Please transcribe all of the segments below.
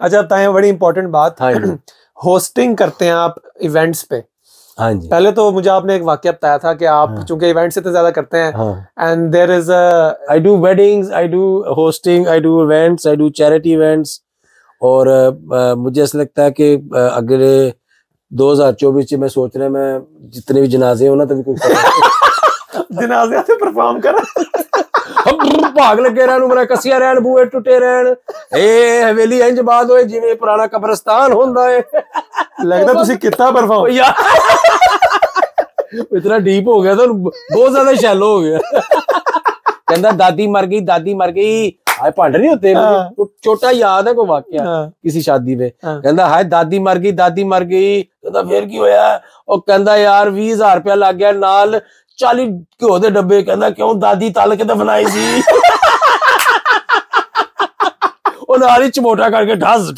अच्छा बताएं, बड़ी इंपॉर्टेंट बात, हाँ जी। होस्टिंग करते हैं आप इवेंट्स पे। हाँ जी। पहले तो मुझे आपने एक वाकया बताया था कि आप चूंकि इवेंट्स इतने ज्यादा करते हैं, and there is I do weddings, I do hosting, I do events, I do charity events. और मुझे ऐसा लगता है कि अगले 2024 में सोच रहे हैं मैं जितने भी जनाजे हो ना तो भी कोई जनाजे से परफॉर्म कर भाग लगे रहन, उमरा कसिया रहन, बूहे टुटे रहन, ए हवेली इंज बात होए जिवें पुराना कब्रिस्तान होंदा है। लगदा तुसी कितना परफॉर्म यार इतना डीप हो गया, तो बहुत ज्यादा शैलो हो गया। कहंदा दादी मर गई। हाय भांड नहीं होते, छोटा याद है कोई वाकया किसी शादी में। कहंदा हाय दादी मर गई। कहंदा फिर की होया? और कहंदा यार 20,000 रुपया लग गया, नाल 40 घ्यो दे डब्बे। कहंदा क्यों? दादी तल के दफनाई सी। और नाल ही चमोटा करके ढस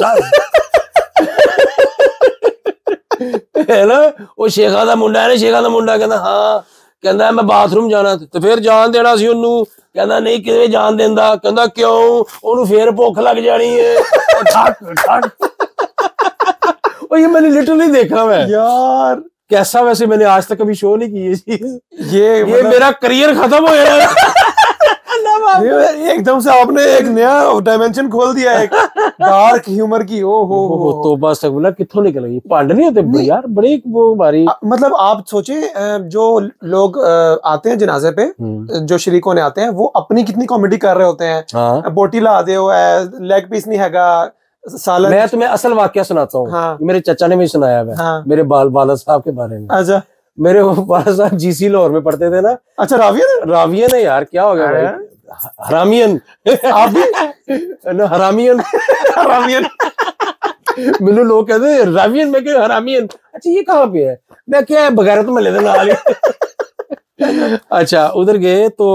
है ना। वो शेखा दा मुंडा है ना, शेखा दा मुंडा। कहंदा हाँ। कहंदा मैं बाथरूम जाना, तो फिर जान देना सी ओनू। कहंदा नहीं किवे जान देंदा। कहंदा क्यों? ओनू फिर भुख लग जानी है। ठक और ये मैंने लिटरली देखा मैं यार। कैसा, वैसे मैंने आज तक कभी शो नहीं की ये चीज। ये मेरा करियर खत्म हो गया। एकदम से आपने एक नया डायमेंशन खोल दिया है, डार्क ह्यूमर की। ओ हो तौबा अस्तगफुरुल्लाह, कित्थों निकल गई? पांड नहीं होते यार बड़े वो हमारी। मतलब आप सोचे जो लोग आते हैं जनाजे पे, जो शरीक होने आते हैं, वो अपनी कितनी कॉमेडी कर रहे होते हैं। बोटी ला दे, लेग पीस नहीं हैगा, सालन। मैं तुम्हें असल वाकया सुनाता हूँ। मेरे चचा ने मुझे सुनाया है, मेरे बाला साहब के बारे में। अच्छा। मेरे बाला साहब जीसी लाहौर में पढ़ते थे ना। अच्छा, रावियन है यार, क्या हो गया भाई? हरामियन। आप भी हरामियन। मैंने लोग कहते हैं रावियन, मैं क्या हरामियन? अच्छा ये कहाँ पे है? मैं क्या बगैरत में ले देना। अच्छा उधर गए तो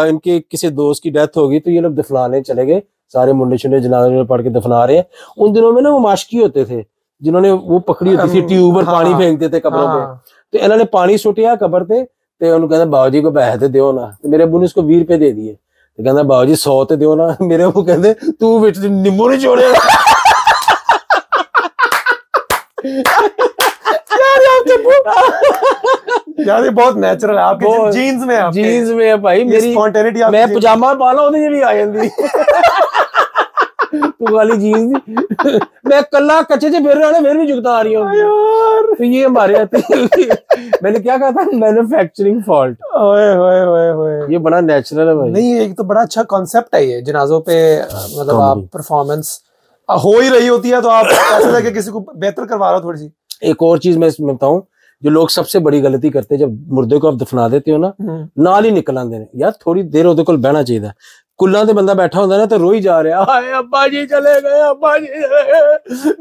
इनके किसी दोस्त की डेथ हो गई, तो ये लोग दफनाने चले गए। सारे मुंडे शुंडे जनाजे में पढ़ के दफना रहे हैं। उन दिनों में ना वो माशकी होते थे, जिन्होंने वो पकड़ी होती थी ट्यूब और पानी फेंकते थे कब्रों में। तो इन्होंने पानी सुटिया कबर ते, ते उन्होंने कहते बाबूजी को पैसे दो ना। तो मेरे अबू ने उसको 20 रुपए दे दिए। तो कहता बाबूजी 100 ते दो ना। मेरे अबू कहते तू विच नींबू नहीं छोड़े। यार ये बहुत नेचुरल है आपके जीन्स में, जीन्स में है भाई मेरी स्पॉन्टेनिटी। मैं पजामा पाला ओदे भी आ जांदी। तू वाली जीन्स मैं कल्ला कच्चे से फिर रहा, फिर भी जुगता आ रही हूँ यार। तो ये हमारे मैंने क्या कहा था, मैन्युफैक्चरिंग फॉल्ट। ये बड़ा नेचुरल है भाई। नहीं, एक तो बड़ा अच्छा कॉन्सेप्ट है ये जनाजों पे। मतलब आप परफॉर्मेंस हो ही रही होती है, तो आप ऐसे लगे किसी को बेहतर करवा रहे हो थोड़ी सी। एक और चीज मैं बताऊं, जो लोग सबसे बड़ी गलती करते हैं, जब मुर्दे को आप दफना देते हो ना, नाल ही निकल आते हैं। यार थोड़ी देर ओदे कोल बहना चाहिए। कुल्ला ते बंदा बैठा होंदा ना, तो रोई जा रहा, हाय अब्बा जी चले गए, अब्बा जी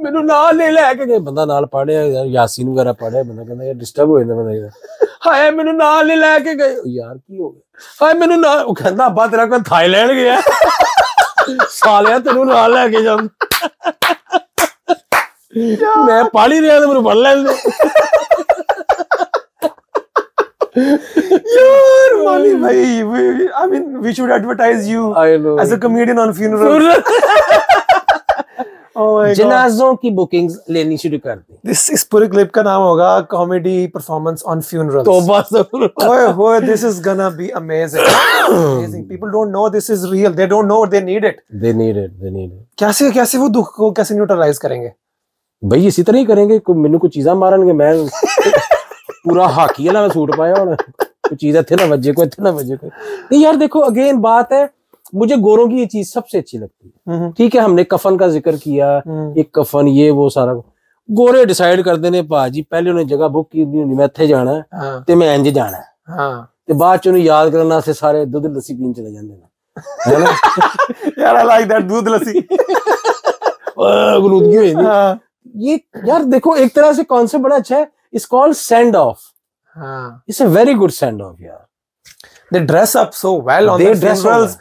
मैनू नाल नहीं लेके गए। बंदा नाल पढ़े यासीन वगैरह पढ़े, बंदा कहंदा यार डिस्टर्ब हो जांदा बंदा। हाय मैनू नाल नहीं लेके गए। यार की हो गया? हाय मैनू नाल। वो कहंदा अब्बा तेरा कोई थाईलैंड गया सालिया, तेनू नाल लेके जांदा। मैं पढ़ ही रहा था, मैनू पढ़ लैंदे। यार मानी भाई, I mean we should advertise you as a comedian on funerals. जनाजों की बुकिंग्स लेनी शुरू कर दी। इस पूरे क्लिप का नाम होगा कॉमेडी परफॉर्मेंस ऑन फ्यूनरल्स। ओए this is gonna be amazing. Amazing. People don't know this is real. They don't know they need it. They need it. कैसे वो दुख को कैसे न्यूट्रलाइज करेंगे भाई? इसी तरह ही करेंगे। मेनू को चीजा मारनगे, मैं पूरा हाकी है ना, मैं सूट पाया होना, कोई चीज इत्थे ना वजे को, इत्थे ना वजे को। नहीं यार देखो, अगेन बात है, मुझे गोरों की ये चीज सबसे अच्छी लगती है। ठीक है, हमने कफन का जिक्र किया, एक कफन ये वो सारा गोरे डिसाइड करते ने, भाजी पहले उन्हें जगह बुक की होंदी, मैं इत्थे जाना है ते मैं इंज जाना है, ते बाद च उन्हें याद करने वास्ते सारे दुध लस्सी पीन चले जाते हैं, है ना। यार आई लाइक दैट, दूध लस्सी गलूदगी हुई थी। ये यार देखो, एक तरह से कॉन्सेप्ट बड़ा अच्छा है। It's called send off. It's a very good send off यार। They dress up so well on their funerals.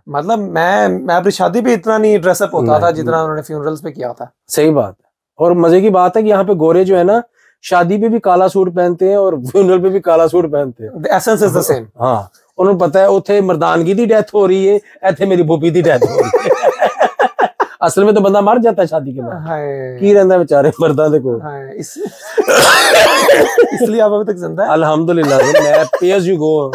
मतलब मैं अपनी शादी पे इतना नहीं ड्रेस अप होता था जितना उन्होंने फ्यूनरल्स पे किया था। सही बात है। और मजे की बात है कि यहाँ पे गोरे जो है ना, शादी पे भी काला सूट पहनते हैं और फ्यूनरल पे भी काला सूट पहनते हैं। The essence is the same. हाँ, उन्हें पता है उथे मर्दानगी दी डेथ हो रही है, ऐथे मेरी भूपी दी डेथ हो रही है। असल में तो बंदा मर जाता है शादी के बाद, की रहता है बेचारे मर्दा देखो। इसलिए आप अभी तक जिंदा है अल्हम्दुलिल्लाह, मैं पे एज यू गो।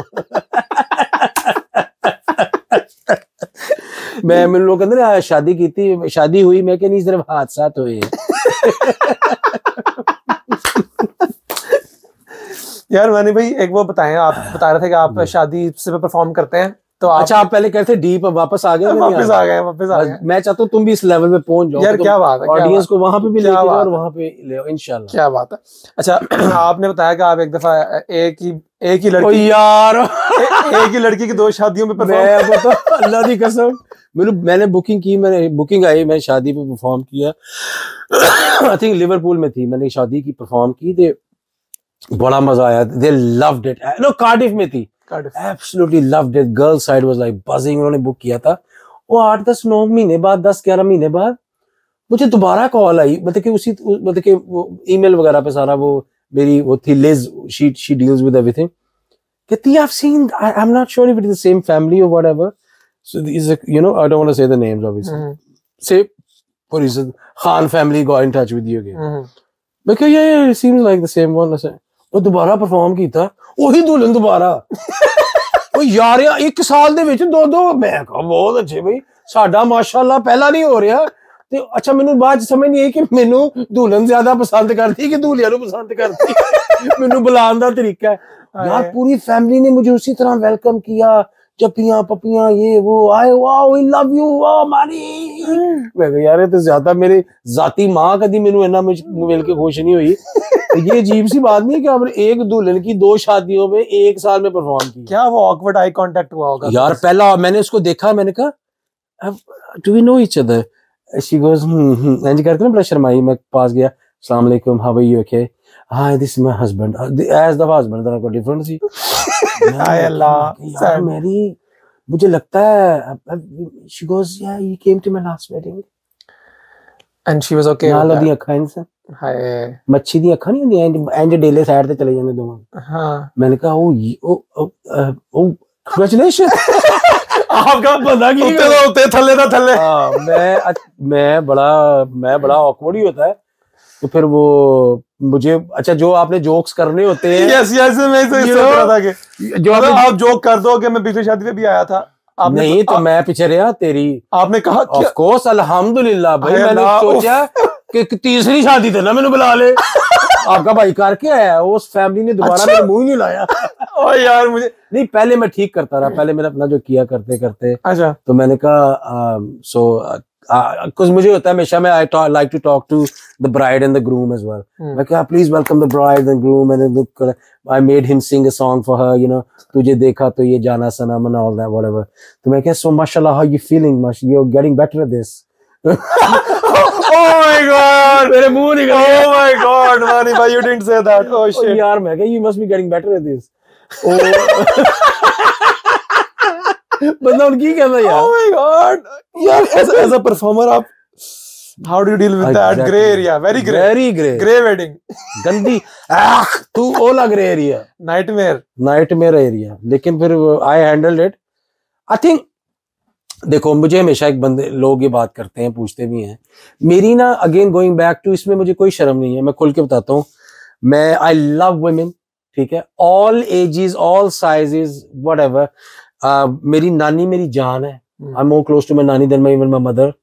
मैं मेरे लोग कहते हैं शादी की थी, शादी हुई, मैं क्या नहीं सिर्फ हादसात हुए हैं। यार मानी भाई एक वो बताएं, आप बता रहे थे कि आप शादी से परफॉर्म करते हैं तो अच्छा आप पहले कहते डीप, वापस आ गए? वापस आ गए। मैं चाहता हूँ तुम भी इस लेवल पे पहुंच जाओ यार, क्या बात है, ऑडियंस को वहां पे भी लेके जाओ और वहां पे ले आओ इंशाल्लाह। क्या बात है। अच्छा आपने बताया कि आप एक दफा एक ही लड़की यार एक ही लड़की की 2 शादियों में परफॉर्म, अल्लाह की कसम मैंने बुकिंग की, मैंने बुकिंग आई, मैं शादी पे परफॉर्म किया। आई थिंक लिवरपूल में थी, मैंने शादी की परफॉर्म की थी, बड़ा मजा आया। They loved it. No Cardiff में थी, absolutely loved it. Girl side was like buzzing. उन्होंने बुक किया था। वो 8-10-9 महीने बाद, 10-11 महीने बाद मुझे दोबारा कॉल आई, मतलब कि उसी मतलब कि वो ईमेल वगैरह पे सारा वो मेरी वो थी Liz, she deals with everything. कहती I've seen, I'm not sure if it is the same family or whatever. So these are, you know, I don't want to say the names obviously. Say for instance Khan family got in touch with you again. मैं क्या ये it seems like the same one. वो दोबारा perform किया, वही दुल्हन दोबारा। वो यार 1 साल दे विच 2-2। मैं कहा बहुत अच्छे भाई, साडा माशाल्लाह पहला नहीं हो रहा। ते अच्छा मैनू बाद समझ नहीं आई कि मैनू दुल्हन ज्यादा पसंद करती कि दूल्हे नू पसंद करती। मैनू बुलाने दा तरीका है यार। पूरी फैमिली ने मुझे उसी तरह वेलकम किया, चप्पियां पपियां ये वो आए, वाओ वी लव यू, वाह मानी। मैं कहा यार ये तो ज्यादा मेरी जाती मां कदी मैनू इन्ना मिल के खुश नहीं हुई। ये अजीब सी बात नहीं है कि आपने एक दुल्हन की 2 शादियों में 1 साल में परफॉर्म किया। क्या वो ऑकवर्ड आई कांटेक्ट हुआ होगा यार? पहला मैंने उसको देखा, मैंने कहा do we know each other? She goes and करके ना बड़ा शर्माई। मैं पास गया, अस्सलाम वालेकुम, how are you, okay, hi this is my husband, as the husband that को डिफरेंट सी। हाय अल्लाह यार मेरी, मुझे लगता है शी गोज या he came to my last wedding and she was okay. नाल दी अखां से हाय मच्छी दी अखां नहीं होंदी इंज डेले साइड ते चले जांदे दोवां। हां मैंने कहा ओ कांग्रेचुलेशन। आपका बंदा की होते थल्ले दा थल्ले। हां मैं बड़ा ऑकवर्ड ही होता है। तो फिर वो मुझे अच्छा जो आपने जोक्स करने होते हैं, यस मैं सोच रहा था कि जो आप जोक कर दो कि मैं पिछली शादी पे भी आया था आपने नहीं तो मैं पीछे रहा तेरी। आपने कहा ऑफ कोर्स अल्हम्दुलिल्लाह भाई, मैंने सोचा कि तीसरी शादी थे ना मैंने बुला ले। आपका भाई करके आया, उस फैमिली ने दोबारा मेरे मुंह ही नहीं लाया। ओ यार मुझे नहीं, पहले मैं ठीक करता रहा, पहले मैंने अपना जो किया करते करते। अच्छा तो मैंने कहा सो कुछ मुझे होता है हमेशा, मैं I like to talk to the bride and the groom as well. मैं कहा please welcome the bride and groom and I made him sing a song for her, you know, तुझे देखा तो ये जाना सनम एंड ऑल दैट व्हाटएवर। तो मैं कहा सो माशाल्लाह how you feeling, you are getting better at this. Oh my God! मेरे मुंह निकल गया। Oh my God, Mani bhai, you didn't say that. Oh shit. यार मैं कहा you must be getting better at this. बंदा उनकी कहता यार। Oh my God! यार as a performer आप how do you deal with that gray area? Very gray. Gray wedding. गंदी तू ओला gray area. Nightmare area. लेकिन फिर I handled it. I think देखो मुझे हमेशा एक बंदे लोग ये बात करते हैं, पूछते भी हैं मेरी ना, अगेन गोइंग बैक टू, इसमें मुझे कोई शर्म नहीं है, मैं खुल के बताता हूँ। मैं आई लव वुमेन, ठीक है, all ages all sizes whatever. मेरी नानी मेरी जान है। I am more close to my नानी then my even my mother.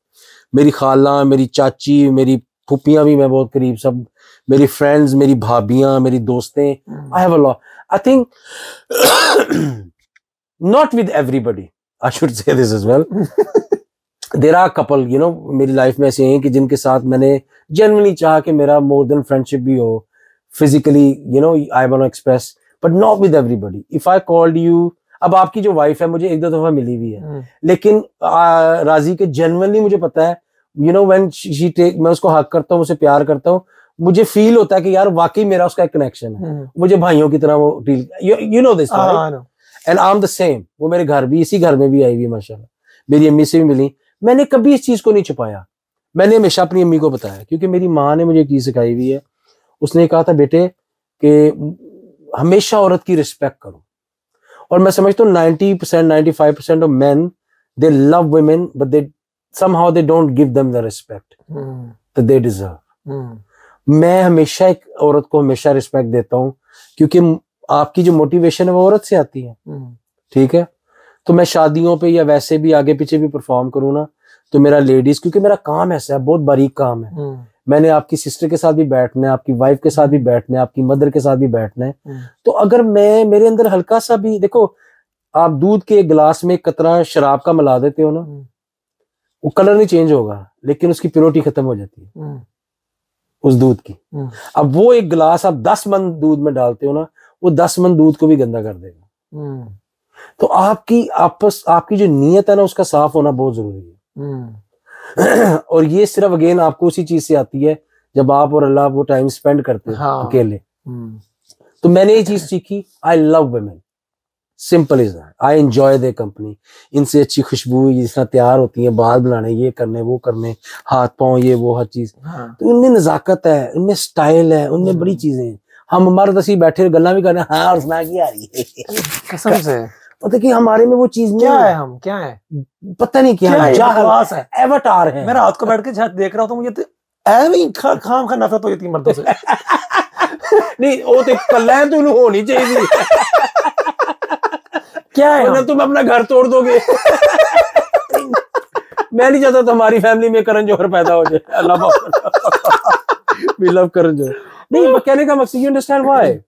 मेरी खाला, मेरी चाची, मेरी फूफियां भी मैं बहुत करीब, सब मेरी फ्रेंड्स, मेरी भाभियां, मेरी दोस्तें। I have a lot, I think not with everybody, I should say this as well. There are a couple, you know, मेरी लाइफ में ऐसे हैं कि जिनके साथ मैंने genuinely चाहा कि मेरा more than friendship भी हो, physically, you know, I want to express, but not with everybody. If I called you, अब आपकी जो वाइफ है मुझे 1-2 दफा मिली हुई है, लेकिन राजी के genuinely मुझे पता है, you know, when she take, मैं उसको हक करता हूँ, उसे प्यार करता हूँ, मुझे फील होता है कि यार वाकई मेरा उसका एक कनेक्शन है, मुझे भाइयों की तरह वो deal, you know this, right? And I am the same. वो मेरे घर भी, इसी घर में भी आई हुई माशाल्लाह, मेरी अम्मी से भी मिली। मैंने कभी इस चीज को नहीं छुपाया, मैंने हमेशा अपनी अम्मी को बताया, क्योंकि मेरी माँ ने मुझे एक चीज सिखाई हुई है। उसने कहा था बेटे कि हमेशा औरत की रिस्पेक्ट करो। और मैं समझता हूँ 90% 95% of main they love women but they somehow they don't give them the respect that they deserve. मैं हमेशा एक औरत को हमेशा रिस्पेक्ट देता हूँ, क्योंकि आपकी जो मोटिवेशन है वो औरत से आती है, ठीक है। तो मैं शादियों पे या वैसे भी आगे पीछे भी परफॉर्म करूँ ना, तो मेरा लेडीज, क्योंकि मेरा काम ऐसा है, बहुत बारीक काम है, मैंने आपकी सिस्टर के साथ भी बैठना है, आपकी वाइफ के साथ भी बैठना है, आपकी मदर के साथ भी बैठना है। तो अगर मेरे अंदर हल्का सा भी, देखो आप दूध के एक गिलास में एक कतरा शराब का मिला देते हो ना, वो कलर नहीं चेंज होगा, लेकिन उसकी प्योरिटी खत्म हो जाती है उस दूध की। अब वो एक गिलास आप 10 मन दूध में डालते हो ना, वो 10 मन दूध को भी गंदा कर देगा। तो आपकी जो नीयत है ना, उसका साफ होना बहुत जरूरी है। और ये सिर्फ अगेन आपको उसी चीज से आती है जब आप और अल्लाह वो टाइम स्पेंड करते हैं अकेले। तो मैंने ये चीज सीखी, I love women, simple is that, I enjoy their company. इनसे अच्छी खुशबू जिस तरह तैयार होती है, बाल बनाने, ये करने वो करने, हाथ पांव ये वो हर चीज। तो उनमें नजाकत है, उनमें स्टाइल है, उनमें बड़ी चीजें हैं। हम हमारे दसी बैठे गल्ला भी करने, हाँ और सुना की आ रही है कसम से, पता कि हमारे में वो चीज क्या है, हम क्या है पता नहीं क्या है, बकवास है, एवटार है। मैं रात को बैठ के देख रहा हूँ तो मुझे खाम खा नफरत हो जाती है मर्दों से। नहीं वो तो कल्ला है, तो होनी चाहिए। क्या है, वरना तुम अपना घर तोड़ दोगे। मैं नहीं चाहता तुम्हारी फैमिली में करण जौहर पैदा हो जाए। Allah we love Karan Johar. नहीं, कहने का मकसद, यू अंडरस्टैंड व्हाई,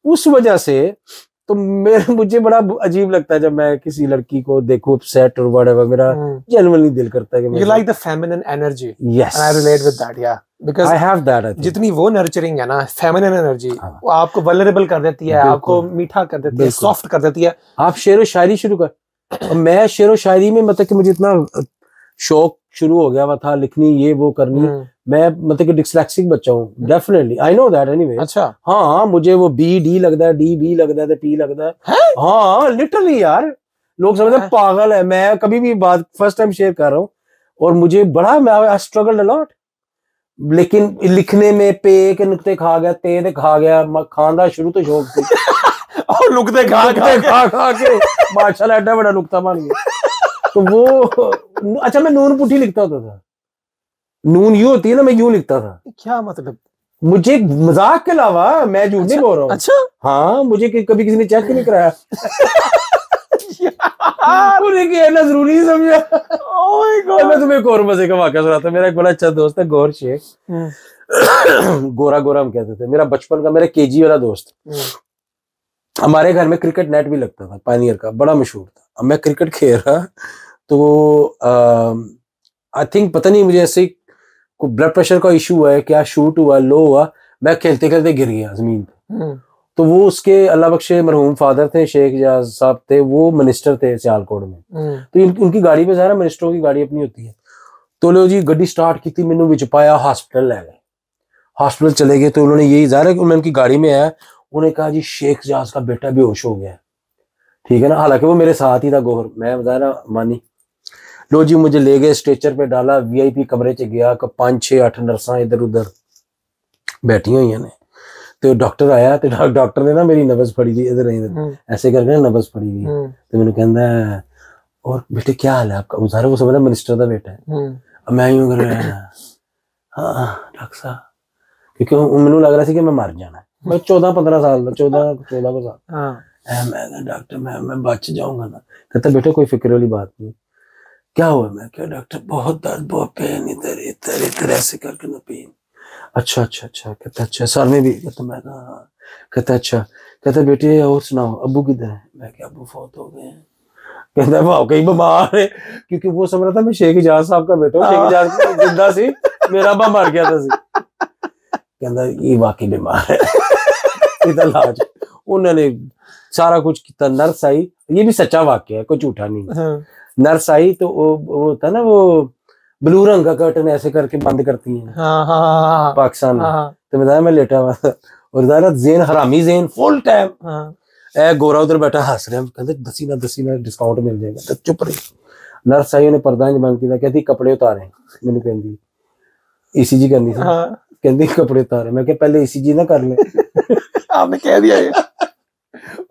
उस वजह से तो मुझे बड़ा अजीब लगता है जब मैं किसी लड़की को देखूं अपसेट और व्हाटएवर, मेरा जेन्युइनली दिल करता है कि you like the feminine energy. Yes, and I relate with that, yeah, because I have that, I think. जितनी वो नर्चरिंग है ना, feminine energy, वो आपको vulnerable कर देती है, आपको मीठा कर देती है, सॉफ्ट कर देती है। आप शेर व शायरी शुरू कर, और मैं शेर व शायरी में मतलब कि मुझे इतना शौक शुरू हो गया था लिखनी, ये वो करनी। मैं मतलब कि डिस्लेक्सिक बच्चा हूँ, definitely I know that anyway. अच्छा, हाँ, मुझे वो बी डी लगता है, डी बी लगता है, पी लगता है। हाँ लिटरली यार, लोग समझते हैं पागल है। मैं कभी भी बात फर्स्ट टाइम शेयर कर रहा हूँ, और मुझे बड़ा, मैं स्ट्रगल अ लॉट, लेकिन लिखने में पे के नुक्ते खा गया, ते खा गया, खानदा शुरू तो शौक थी। और नुक्ते खा के माशाल्लाह एडा बड़ा नुक्ता बन गया। तो वो अच्छा, मैं नून पुठी लिखता होता था, नून यूं होती है ना, मैं यूं लिखता था। क्या मतलब? मुझे मजाक के अलावा, मैं झूठ नहीं बोल रहा हूँ। अच्छा, हाँ, मुझे कभी किसी ने चेक नहीं कराया। मुझे कहना जरूरी नहीं समझा। ओह माय गॉड। मैं तुम्हें एक और मजे का वाकया सुनाता हूं। मेरा एक बड़ा अच्छा दोस्त है गौर शेख, गोरा गोरा हम कहते थे, मेरा बचपन का, मेरा केजी वाला दोस्त। हमारे घर में क्रिकेट नेट भी लगता था, पायनियर का, बड़ा मशहूर था। अब मैं क्रिकेट खेल रहा, तो आई थिंक पता नहीं मुझे ऐसे को ब्लड प्रेशर का इशू है क्या, शूट हुआ, लो हुआ, मैं खेलते खेलते गिर गया जमीन पे। तो वो उसके अल्लाह बख्शे मरहूम फादर थे, शेख इजाज साहब थे, वो मिनिस्टर थे सियालकोट में। तो उनकी गाड़ी पे, ज़ाहिर मिनिस्टरों की गाड़ी अपनी होती है। तो लो जी गड्डी स्टार्ट की थी, मैनू विच पाया, हॉस्पिटल ले गए। हॉस्पिटल चले गए तो उन्होंने यही, ज़ाहिर है कि मैं उनकी गाड़ी में आया, उन्होंने कहा जी शेख इजाज का बेटा बेहोश हो गया, ठीक है ना। हालांकि वो मेरे साथ ही था गोहर, मैं ज़ाहिर मानी। लो जी मुझे ले गए, स्ट्रेचर पे डाला, वीआईपी कमरे च गया, 5 6 8 नर्सा इधर उधर बैठी हुई ने। तो डॉक्टर आया, तो डॉक्टर ने ना मेरी नब्ज फड़ी थी, इधर ऐसे करके नब्ज फड़ी हुई। तो मैंने कहना, और बेटे क्या हाल है आपका? वो समझ रहा मिनिस्टर का बेटा है। अब मैं यूं कर रहा, हाँ डॉक्टर साहब, क्योंकि मैनू लग रहा था कि मैं मर जाना। मैं 14-15 साल का, 14 को साल। मैं डॉक्टर मैं बच जाऊंगा ना। कहता बेटे कोई फिक्र वाली बात नहीं। क्या हुआ? मैं क्या डॉक्टर बहुत दर्द, बहुत पेन, इधर इधर इधर ऐसे करके ना पेन। अच्छा अच्छा अच्छा। कहता अच्छा सर में भी? कहता मैं हाँ। कहता अच्छा। कहता बेटे और सुनाओ अब्बू किधर है? मैं क्या अब्बू फौत हो गए हैं। कहता वो कहीं बीमार है, क्योंकि वो समझ रहा था मैं शेख इजाज साहब का बेटा हूँ, शेख इजाज जिंदा सी, मेरा अब्बा मर गया था। कहता ये वाकई बीमार है, इलाज। उन्होंने सारा कुछ किया, नर्स आई, ये भी सच्चा वाकया है, कोई झूठा नहीं। नर्स आई तो वो होता ना, वो ब्लू रंग का कर्टन ऐसे करके बंद करती है पाकिस्तान में। तो मैं लेटा हुआ था, और ज़ेन हरामी ज़ेन फुल टाइम गोरा उधर बैठा हंस रहा, कहते दसी ना डिस्काउंट मिल जाएगा। तो चुप रही। नर्स आई, उन्हें पर्दा बंद किया, कहती कपड़े उतारे। मैंने कहती ईसीजी करनी थी, कहती कपड़े उतारे। मैं क्या पहले ईसीजी ना कर ले? आपने कह दिया ये।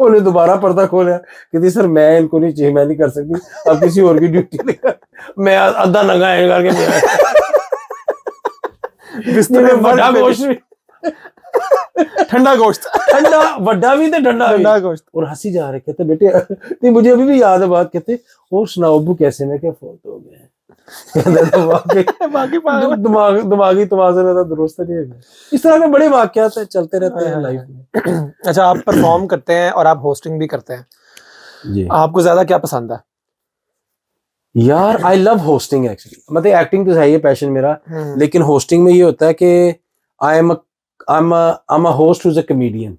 उन्हें दोबारा पर्दा खोला, कहती सर मैं इनको नहीं चाहिए, मैं नहीं कर सकती, अब किसी और की ड्यूटी लेकर मैं आधा नंगा है करके बड़ा गोश्त ठंडा गोश्त, ठंडा बड़ा भी थे, ठंडा गोश्त, और हंसी जा रहे, कहते बेटे नहीं, मुझे अभी भी याद है बात, कहते और सुनाओ अब्बू कैसे, मैं क्या फोत हो गया दिमागी तवाज़ुन तो दुरुस्त नहीं है। इस तरह के बड़े वाकयात चलते रहते हैं लाइफ में। अच्छा, आप परफॉर्म करते हैं और आप होस्टिंग भी करते हैं जी, आपको ज्यादा क्या पसंद है? यार आई लव होस्टिंग एक्चुअली, मतलब एक्टिंग तो है ही पैशन मेरा, लेकिन होस्टिंग में ये होता है कि I am a host who's a comedian.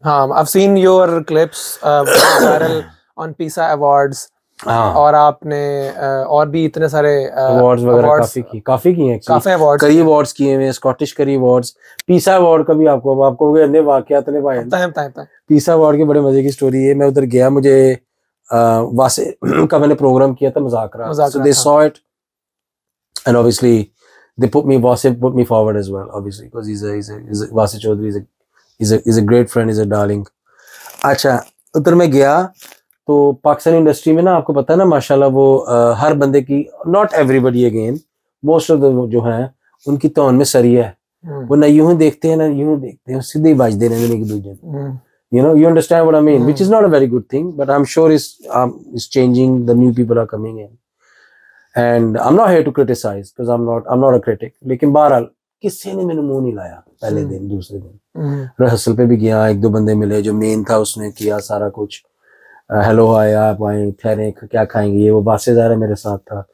हाँ, I've seen your clips viral on PISA Awards. और आपने और भी इतने सारे अवार्ड्स वगैरह काफी किए हैं, काफी अवार्ड्स, कई अवार्ड्स किए हुए, स्कॉटिश करी अवार्ड्स, पीसा अवार्ड का भी आपको अन्य वाकयात ने भाई पीसा अवार्ड की बड़े मजे की स्टोरी है। मैं उधर गया, मुझे वासे का मैंने प्रोग्राम किया था मजाकरा, so they saw it and obviously they put me forward as well, obviously because he's Wasi Chaudhary is a great friend, he's a darling। अच्छा, उधर मैं गया तो पाकिस्तानी इंडस्ट्री में ना आपको पता है ना माशाल्लाह वो हर बंदे की, not everybody again, most of the जो हैं उनकी तौन में सरिया है, वो ना यूं ही देखते हैं ना यूं देखते हैं, सीधे ही बाज दे रहे हैं एक दूसरे को, you know, you understand what I mean, which is not a very good thing, but I'm sure is changing, the new people are coming in and I'm not here to criticize because I'm not a critic, लेकिन बहरहाल किसी ने मैंने मुंह नहीं लाया पहले दिन, दूसरे दिन रिहर्सल पे भी गया, एक दो बंदे मिले, जो मेन था उसने किया सारा कुछ, हेलो हाय आप आए, ठहरे क्या खाएंगे, ये वो बासेदार मेरे साथ था,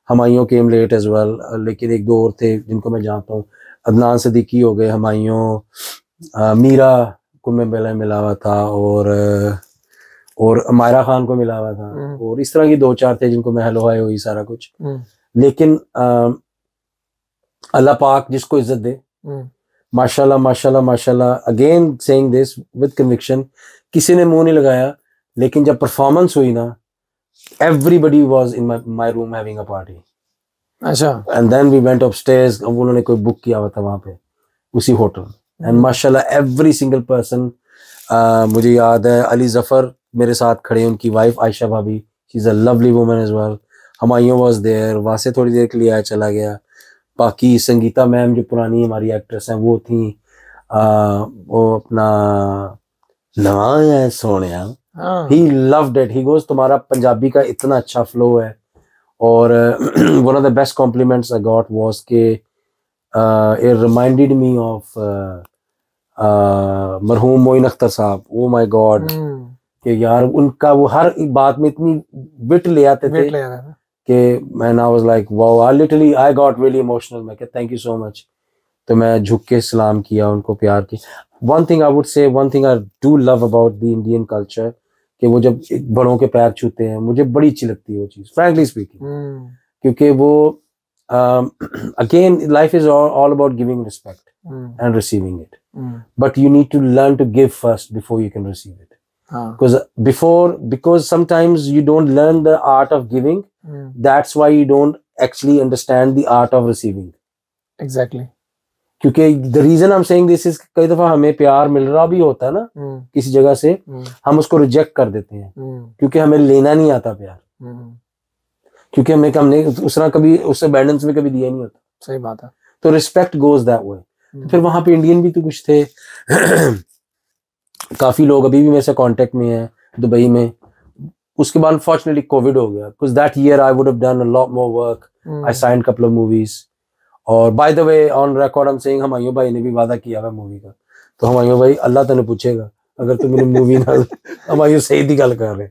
Humayun came late as well, लेकिन एक दो और थे जिनको मैं जानता हूँ, अदनान सदीकी हो गए, हमायूं, मीरा को मैं पहले मिला हुआ था, और मायरा खान को मिला हुआ था, और इस तरह की दो चार थे जिनको मैं हेलो हाय हुई सारा कुछ, लेकिन अल्लाह पाक जिसको इज्जत दे, माशाल्लाह माशाल्लाह माशाल्लाह, again saying this with conviction, किसी ने मुंह नहीं लगाया, लेकिन जब परफॉर्मेंस हुई ना, everybody was in my room having a party. अच्छा, and then we went upstairs, उन्होंने कोई बुक किया हुआ था वहां पे उसी होटल, एंड माशाल्लाह एवरी सिंगल पर्सन, मुझे याद है अली जफर मेरे साथ खड़े, उनकी वाइफ आयशा भाभी, she is a lovely woman as well, Humayun was there, वहां से थोड़ी देर के लिए आया चला गया, बाकी संगीता मैम जो पुरानी हमारी एक्ट्रेस हैं वो थी, वो अपना नवाया Sonia, he loved it, he goes तुम्हारा पंजाबी का इतना अच्छा फ्लो है, और one of the best compliments I got was के it reminded me of मरहूम मोइन अख्तर साहब, oh my god, कि यार उनका वो हर एक बात में इतनी विट ले आते थे कि मैं I was like wow, I got really emotional, मैं क्या thank you so much, तो मैं झुक के सलाम किया उनको, प्यार की। one thing I would say, one thing I do love about the Indian culture, कि वो जब बड़ों के पैर छूते हैं, मुझे बड़ी अच्छी लगती है वो चीज, frankly speaking, क्योंकि वो again life is all about giving respect and receiving it, but you need to learn to give first before you can receive it, because sometimes you don't learn the art of giving, that's why you don't actually understand the art of receiving। Exactly, क्योंकि the reason I'm saying this is, कई दफा हमें प्यार मिल रहा भी होता है ना किसी जगह से, हम उसको रिजेक्ट कर देते हैं क्योंकि हमें लेना नहीं आता प्यार, क्योंकि हमने उसने कभी उससे बैलेंस में कभी दिया नहीं होता। सही बात है। तो रिस्पेक्ट गोज दैट वे। तो फिर वहां पे इंडियन भी तो कुछ थे काफी लोग अभी भी मेरे से कांटेक्ट में हैं दुबई में। उसके बाद अनफॉर्चुनेटली कोविड हो गया, because that year I would have done a lot more work, I signed couple of movies. और by the way on record I am saying Humayun भाई ने भी वादा किया है मूवी का, तो हमायूं भाई अल्लाह तने पूछेगा अगर तुम मेरी मूवी ना हमायूं सही दी गल कर रहे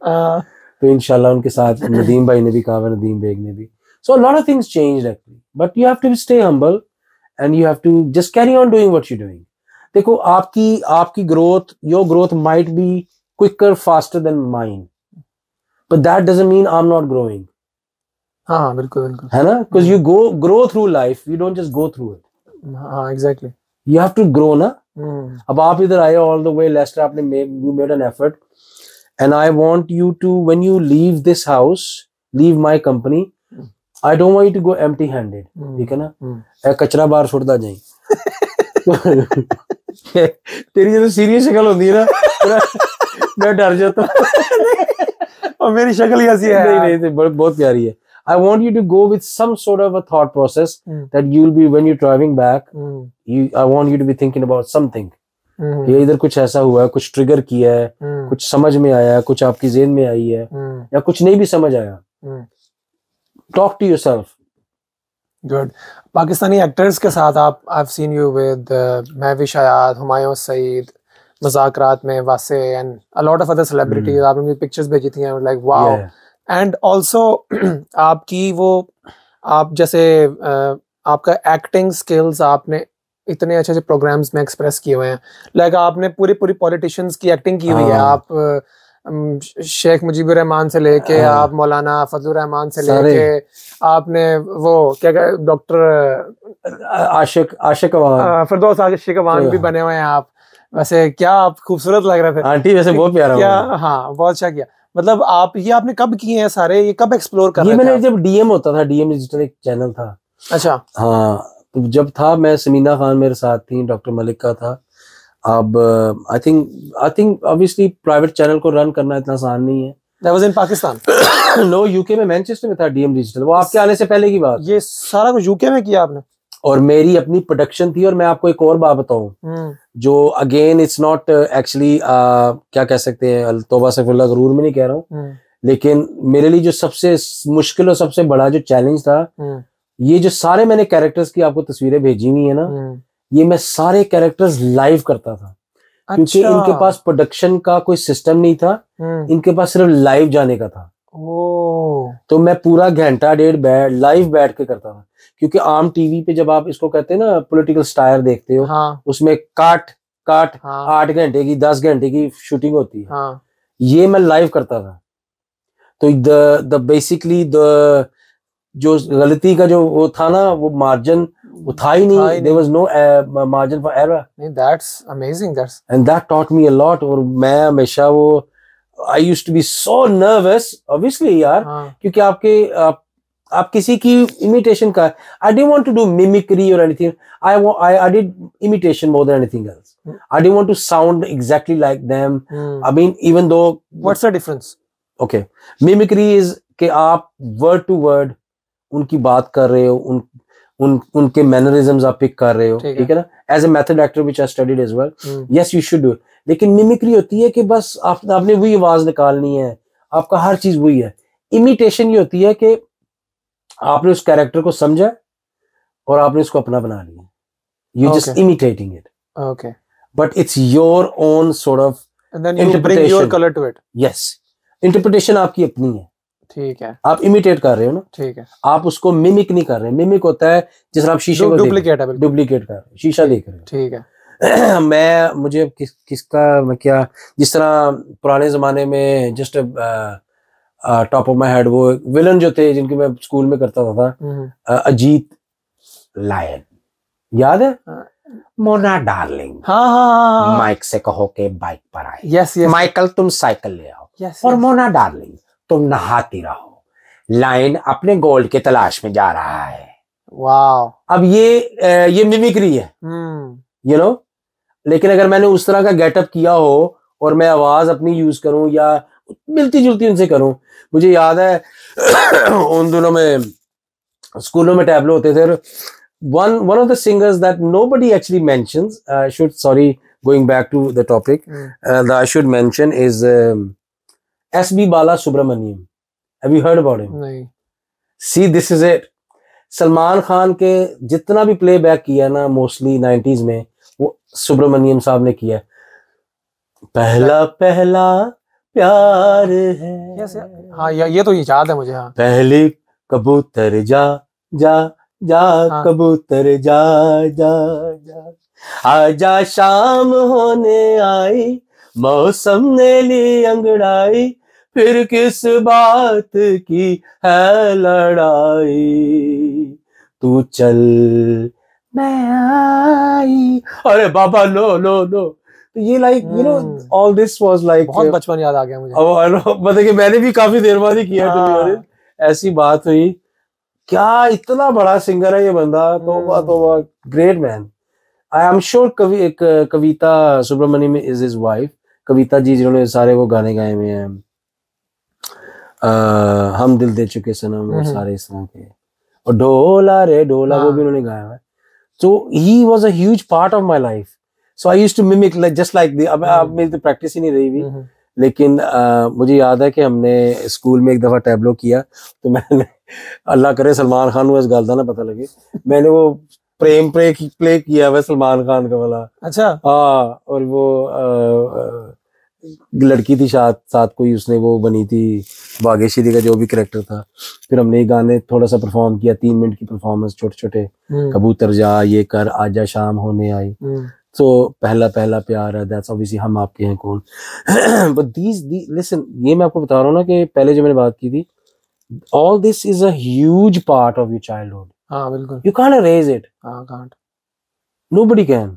तो इंशाल्लाह उनके साथ नदीम भाई ने भी कहा, नदीम बेग ने भी। So lot of things changed actually, but you have to stay humble and you have to just carry on doing what you doing. देखो आपकी growth, your growth might be quicker faster than mine, but that doesn't mean I am not growing. हाँ बिल्कुल बिल्कुल, है ना, because you grow through life, you don't just go through it. हाँ exactly, you have to grow ना। अब आप इधर आए ऑल द वे लेस्टर, आपने you made an effort and I want you to, when you leave this house, leave my company, I don't want you to go empty handed, ठीक है ना, कचरा बाहर छोड़ता जाए तेरी जो सीरियस शक्ल होती है ना मैं डर जाता हूँ। और मेरी शक्ल ही ऐसी है। नहीं, बहुत प्यारी है। I want you to go with some sort of a thought process that you'll be when you're driving back. I want you to be thinking about something. ये इधर कुछ ऐसा हुआ है, कुछ ट्रिगर किया है, कुछ समझ में आया है, कुछ आपकी ज़हन में आई है, या कुछ नहीं भी समझ आया. Talk to yourself. Good. Pakistani actors के साथ आप I've seen you with Mahwish हयात, हुमायूं सईद, मज़ाकरात में वासे and a lot of other celebrities. आपने मुझे पिक्चर्स भेजी थी, I was like wow. And also आपकी वो आप जैसे आपका एक्टिंग स्किल्स आपने इतने अच्छे प्रोग्राम्स में एक्सप्रेस किए हुए हैं. लाइक आपने पूरी पॉलिटिशियंस की एक्टिंग की हुई है. आप शेख मुजीबुर रहमान से लेके आप मौलाना फजलुर रहमान से लेके आपने वो क्या डॉक्टर आशिक अवान, फिरदौस आशिक अवान भी बने हुए हैं आप. वैसे क्या आप खूबसूरत लग रहे थे आंटी, वैसे बहुत प्यारा क्या. हाँ, बहुत अच्छा किया. मतलब आप ये आपने कब किए हैं सारे, ये कब एक्सप्लोर कर रहे थे? मैंने जब डीएम होता था, डीएम डिजिटल एक चैनल था. अच्छा. हाँ, तो जब था मैं, समीना खान मेरे साथ थी, डॉक्टर मलिक का था. अब I think obviously private channel को रन करना इतना आसान नहीं है. That was in Pakistan? No, UK में, मैनचेस्टर में था डीएम डिजिटल. वो आपके आने से पहले की बात. ये सारा कुछ यूके में किया आपने? और मेरी अपनी प्रोडक्शन थी. और मैं आपको एक और बात बताऊं, जो अगेन इट्स नॉट एक्चुअली क्या कह सकते हैं, तौबा सफुल्लाह गरूर में नहीं कह रहा हूँ, लेकिन मेरे लिए जो सबसे मुश्किल और सबसे बड़ा जो चैलेंज था, ये जो सारे मैंने कैरेक्टर्स की आपको तस्वीरें भेजी हुई है ना, ये मैं सारे कैरेक्टर्स लाइव करता था. क्योंकि इनके पास प्रोडक्शन का कोई सिस्टम नहीं था, इनके पास सिर्फ लाइव जाने का था. तो मैं पूरा घंटा डेढ़ लाइव बैठ के करता था. क्योंकि आम टीवी पे जब आप इसको कहते हैं ना पॉलिटिकल स्टायर देखते हो, उसमें काट 8 घंटे की 10 घंटे की शूटिंग होती है. ये मैं लाइव करता था. तो द बेसिकली द जो गलती का जो वो था ना, वो मार्जिन वो था ही नहीं. There was no margin for error. That's amazing. That's and that taught me a lot. और मैं हमेशा वो I used to be so nervous, obviously यार, क्योंकि आप किसी की imitation का, I didn't want to do mimicry or anything. I did imitation more than anything else. I didn't want to sound exactly like them. I mean, even though. What's the difference? Okay, mimicry is कि आप word to word उनकी बात कर रहे हो, उनके mannerisms आप pick कर रहे हो, ठीक है ना. As a method actor which I studied as well, yes you should do. लेकिन मिमिक्री होती है कि बस आपने वही आवाज निकालनी है, आपका हर चीज वही है. इमिटेशन ये होती है कि आपने उस कैरेक्टर को समझा और आपने उसको अपना बना लिया. You just imitating it. Okay. But it's your own sort of and then you bring your colour to it. Yes, interpretation आपकी अपनी है. ठीक है. आप इमिटेट कर रहे हो ना. ठीक है. आप उसको मिमिक नहीं कर रहे. मिमिक होता है जिस तरह आप शीशे को डुप्लीकेट कर रहे हो, शीशा देख रहे हो. ठीक है. मुझे किसका मैं क्या, जिस तरह पुराने जमाने में just top of my head वो विलन जो थे जिनकी मैं स्कूल में करता था, अजीत लायन, याद है? मोना डार्लिंग, हाँ. माइक से कहो के बाइक पर आए. यस. माइकल तुम साइकिल ले आओ. और मोना डार्लिंग तुम नहाती रहो. लाइन अपने गोल्ड की तलाश में जा रहा है. वाह. अब ये मिमिक्री है, यू नो. लेकिन अगर मैंने उस तरह का गेटअप किया हो और मैं आवाज अपनी यूज करूं या मिलती जुलती उनसे करूं. मुझे याद है उन दिनों में स्कूलों में टैबलो होते थे. one of the singers that nobody actually mentions, going back to the topic, that I should mention is S.B. Balasubramaniam. Have you heard about him? नहीं. See, this is it. Salman Khan के जितना भी प्लेबैक किया ना mostly 90s में, वो सुब्रमण्यम साहब ने किया. पहला पहला प्यार है. yes, हाँ, ये तो याद है मुझे. हाँ. पहले कबूतर जा जा जा, हाँ. कबूतर जा जा जा, आजा शाम होने आई, मौसम ने ली अंगड़ाई, फिर किस बात की है लड़ाई, तू चल मैं आई. अरे बाबा लो लो लो. तो ये like you know all this was like बहुत बचपन याद आ गया मुझे. मतलब कि मैंने भी काफी देर बाद ही किया. हाँ. ऐसी बात हुई. क्या इतना बड़ा सिंगर है ये बंदा. तो great man. I am sure Kavita Subramaniam is his wife. Kavita ji जिन्होंने सारे वो गाने गाए हुए हैं, हम दिल दे चुके सनम और सारे इस तरह के, और ढोला रे ढोला वो भी उन्होंने गाया हुआ है. So he was a huge part of my life. So I used to mimic like just like the अब मेरी तो प्रैक्टिस ही नहीं रही हुई, लेकिन मुझे याद है कि हमने स्कूल में एक दफा टैबलो किया, तो मैंने अल्लाह करे सलमान खान को इस गल का ना पता लगे, मैंने वो प्रेम प्ले किया हुआ सलमान खान का वाला. अच्छा. हाँ, और वो लड़की थी साथ कोई, उसने वो बनी थी भाग्यश्री का जो भी कैरेक्टर था. फिर हमने ये गाने थोड़ा सा परफॉर्म किया, 3 मिनट की परफॉर्मेंस, छोटे छोटे, कबूतर जा, ये कर, आजा शाम होने आई, तो पहला पहला प्यार है, दैट्स ऑब्वियसली हम आपके हैं कौन. बट दीज लिसन, ये मैं आपको बता रहा हूँ ना कि पहले जो मैंने बात की थी, all this is a huge part of your childhood. हाँ बिल्कुल. You can't erase it. can't. Nobody can.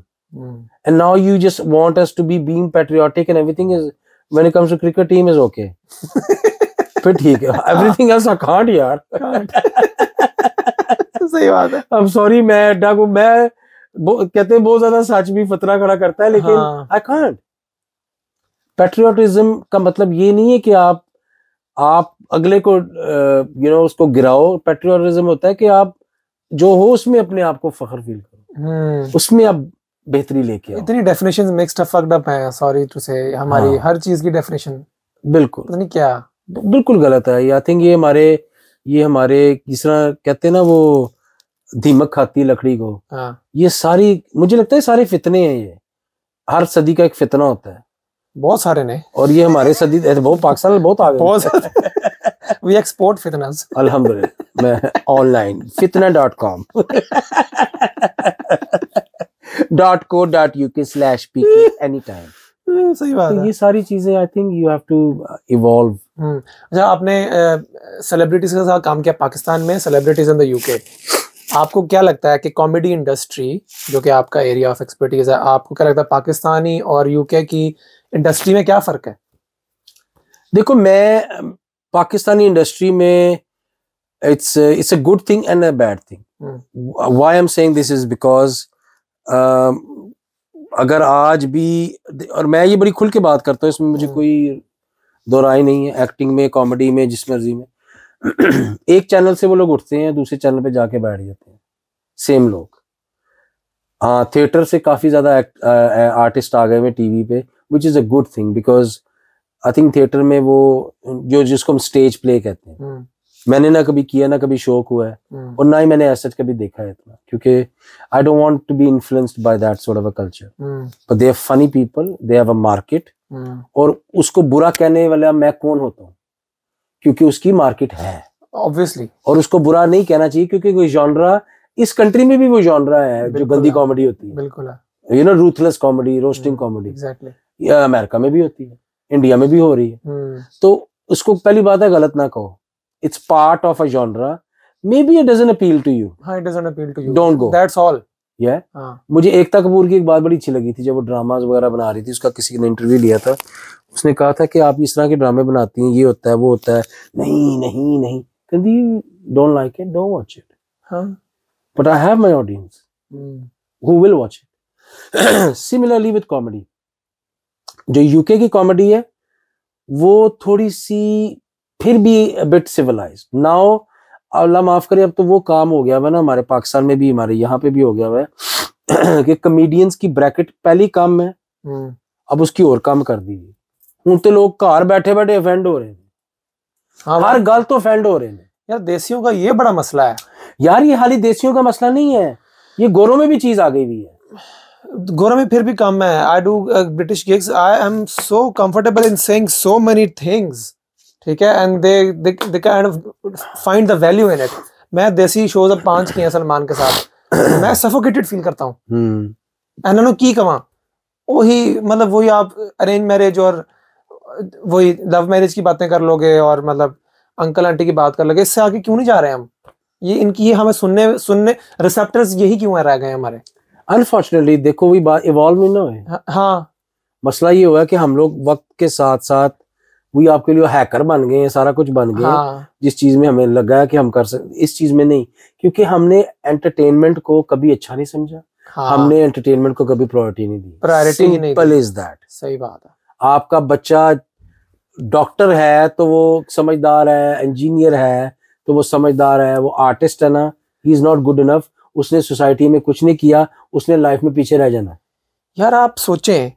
And now you just want us to be being patriotic and everything is, when it comes to cricket team is okay. फिर ठीक है, everything else I can't यार. सही बात है. I'm sorry, मैं अड्डा को मैं कहते हैं बहुत ज्यादा सच भी फतरा खड़ा करता है, लेकिन I can't. Patriotism का मतलब ये नहीं है कि आप अगले को उसको गिराओ. Patriotism होता है कि आप जो हो उसमें अपने आप को फख्र फील करो, उसमें आप बेहतरी लेके आओ. इतनी डेफिनेशंस मिक्स्ड फक्ड अप है, सॉरी टू से, हमारी हर चीज की डेफिनेशन बिल्कुल पता नहीं क्या, बिल्कुल गलत है. आई थिंक ये हमारे जिस तरह कहते हैं ना वो दीमक खाती लकड़ी को, ये सारी मुझे लगता है सारे फितने हैं. ये हर सदी का एक फितना होता है, बहुत सारे ने, और ये हमारे सदी बहुत पाकिस्तान में बहुत आ गए, बहुत वी एक्सपोर्ट फितनास. अल्हम्दुलिल्लाह, मैं ऑनलाइन fitna.com .co.uk/pk anytime. सही बात है. ये सारी चीजें I think you have to evolve. अच्छा, आपने सेलिब्रिटीज के साथ काम किया पाकिस्तान में, सेलिब्रिटीज इन द यूके. आपको क्या लगता है कि कॉमेडी इंडस्ट्री, जो कि आपका एरिया ऑफ एक्सपर्टीज है, आपको क्या लगता है पाकिस्तानी और यूके की इंडस्ट्री में क्या फर्क है? देखो, मैं पाकिस्तानी इंडस्ट्री में it's a good thing and a bad thing. Why I'm saying this is because अगर आज भी, और मैं ये बड़ी खुल के बात करता हूँ, इसमें मुझे कोई दो राय नहीं है, एक्टिंग में, कॉमेडी में, जिस मर्जी में. एक चैनल से वो लोग उठते हैं, दूसरे चैनल पे जाके बैठ जाते हैं, सेम लोग. हाँ, थिएटर से काफी ज्यादा आर्टिस्ट आ गए हुए टीवी पे, which is a good thing, because I think theatre में वो जिसको हम स्टेज प्ले कहते हैं, मैंने ना कभी किया, ना कभी शौक हुआ है, और ना ही मैंने ऐसा कभी देखा है इतना, क्योंकि I don't want to be influenced by that sort of a culture. But they are funny people, they have a market, और उसको बुरा कहने वाला मैं कौन होता हूँ, क्योंकि उसकी मार्केट है ऑब्वियसली, और उसको बुरा नहीं कहना चाहिए, क्योंकि कोई जॉनरा, इस कंट्री में भी वो जॉनरा है जो गंदी कॉमेडी होती है, बिल्कुल, you know, ruthless comedy, roasting comedy, exactly, America में भी होती है, इंडिया में भी हो रही है. तो उसको पहली बात है गलत ना कहो. It's part of a genre. Maybe it doesn't appeal to you. हाँ, it doesn't appeal to you. Don't go. That's all. Yeah. हाँ. मुझे एकता कपूर की एक बात बड़ी अच्छी लगी थी, जब वो ड्रामास वगैरह बना रही थी, उसका किसी ने इंटरव्यू लिया था, उसने कहा था कि आप इस तरह के ड्रामे बनाती हैं, ये होता है, वो होता है. नहीं नहीं नहीं, कहती don't like it, don't watch it. हाँ. But I have my audience who will watch it. Similarly with comedy. जो यूके की कॉमेडी है वो थोड़ी सी फिर भी बिट सिविलाइज्ड. नाउ अल्लाह माफ करे, अब तो वो काम हो गया है ना, हमारे पाकिस्तान में भी, हमारे यहाँ पे भी हो गया है कि कॉमेडियंस की ब्रैकेट पहली कम है, अब उसकी और कम कर दी. हूं तो लोग घर बैठे बैठे ऑफेंड हो रहे हैं. हाँ, हर गल तो ऑफेंड हो रहे हैं यार. देसियों का ये बड़ा मसला है यार. ये हाली देसियों का मसला नहीं है, ये गोरों में भी चीज आ गई हुई है. गोरों में फिर भी कम है. I do British gigs, I am so comfortable in saying so many things, ठीक है, and they kind of find the value in it. मैं देसी शोज अब 5 किए हैं सलमान के साथ, मैं सफोकेटेड फील करता हूँ. इन्होंने की कमा वही, मतलब वही आप अरेंज मैरिज और वही लव मैरिज की बातें कर लोगे, और मतलब अंकल आंटी की बात कर लोगे. इससे आगे क्यों नहीं जा रहे हम? ये इनकी ये हमें सुनने रिसेप्टर्स यही क्यों रह गए हमारे? अनफॉर्चुनेटली देखो, वही बात इवॉल्व नहीं हुए. हाँ, मसला ये हुआ कि हम लोग वक्त के साथ साथ वही आपके लिए हैकर बन गए हैं, सारा कुछ बन गए. हाँ. जिस चीज में हमें लगा है कि हम कर सकते, इस चीज में नहीं, क्योंकि हमने एंटरटेनमेंट को कभी अच्छा नहीं समझा. हाँ. हमने एंटरटेनमेंट को कभी प्रायोरिटी नहीं दी. प्रायोरिटी नहीं दी. Simple is that. सही बात है. आपका बच्चा डॉक्टर है तो वो समझदार है, इंजीनियर है तो वो समझदार है, वो आर्टिस्ट है ना, he is not good enough, उसने सोसाइटी में कुछ नहीं किया, उसने लाइफ में पीछे रह जाना। यार आप सोचें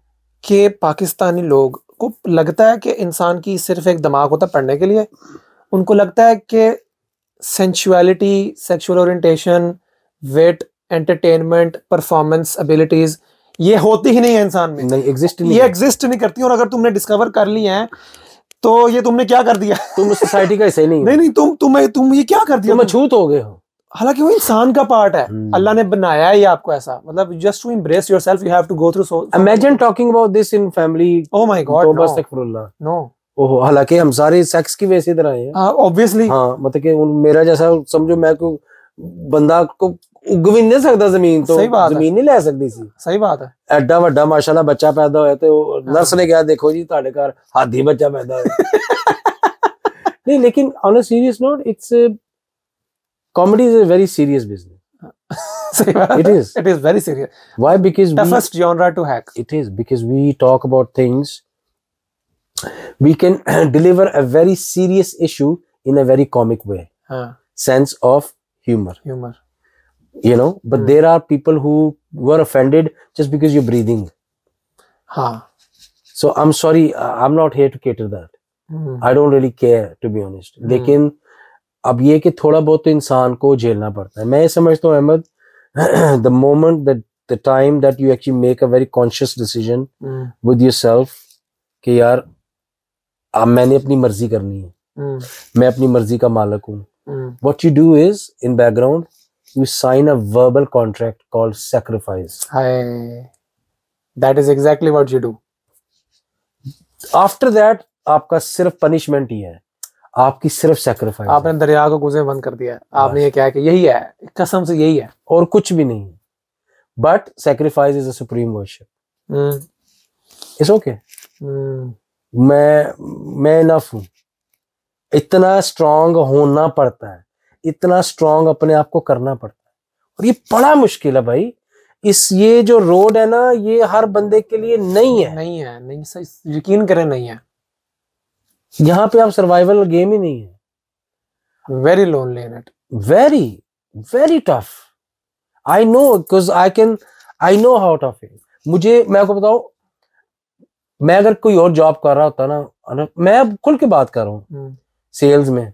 कि पाकिस्तानी लोग को लगता है कि इंसान की सिर्फ एक दिमाग होता है पढ़ने के लिए, उनको लगता है कि sensuality, sexual orientation, weight, entertainment, performance abilities ये होती ही नहीं है इंसान में, नहीं एग्जिस्ट नहीं, ये एग्जिस्ट नहीं करती। और अगर तुमने डिस्कवर कर ली है तो ये तुमने क्या कर दिया, तुम सोसाइटी का हिस्सा नहीं। नहीं तुम ये क्या कर दिया, तुम अछूत हो गए हो। हालांकि वो इंसान का पार्ट है, अल्लाह ने बनाया है ये आपको ऐसा, मतलब just to embrace yourself you have to go through so. Imagine talking about this in family. Oh my God, तौबा अस्तगफिरुल्लाह। नो। ओहो, हालांकि हम सारे सेक्स की वजह से इधर आए हैं। ऑब्वियसली। हाँ, मतलब कि मेरा जैसा समझो, मैं को बंदा को उग भी नहीं सकता जमीन, तो जमीन नहीं ले सकती सी। सही बात है। एडा वड्डा माशाल्लाह बच्चा पैदा होया तो नर्स ने कहा देखो जी ਤੁਹਾਡੇ घर हाथी बच्चा पैदा होया। नहीं, लेकिन on a serious note, it's comedy is a very serious business. It is very serious. Why? Because toughest genre to hack. It is because we talk about things, we can deliver a very serious issue in a very comic way. Sense of humor. You know, but there are people who were offended just because you're breathing. So I'm sorry, I'm not here to cater that. I don't really care, to be honest. लेकिन अब ये कि थोड़ा बहुत तो इंसान को झेलना पड़ता है। मैं ये समझता हूँ Ahmad, the moment that the time that you actually make a very conscious decision with yourself कि यार अब मैंने अपनी मर्जी करनी है, मैं अपनी मर्जी का मालिक हूँ, what you do is in background you sign a verbal contract called sacrifice. That is exactly what you do. After that आपका सिर्फ पनिशमेंट ही है, आपकी सिर्फ सैक्रिफाइस। आपने दरिया को गुज़े बंद कर दिया, आपने ये क्या है कि यही है, कसम से यही है और कुछ भी नहीं। But sacrifice is a supreme worship. It's okay, मैं इनफ हूं। इतना स्ट्रांग होना पड़ता है, इतना स्ट्रांग अपने आप को करना पड़ता है, और ये बड़ा मुश्किल है भाई। ये जो रोड है ना, ये हर बंदे के लिए नहीं है। नहीं, यकीन करें नहीं है। यहाँ पे आप सर्वाइवल गेम ही नहीं है। Very lonely in it, very tough. I know, because I know how tough it. मैं आपको बताऊं, मैं अगर कोई और जॉब कर रहा होता ना, मैं अब खुल के बात कर रहा हूँ, सेल्स में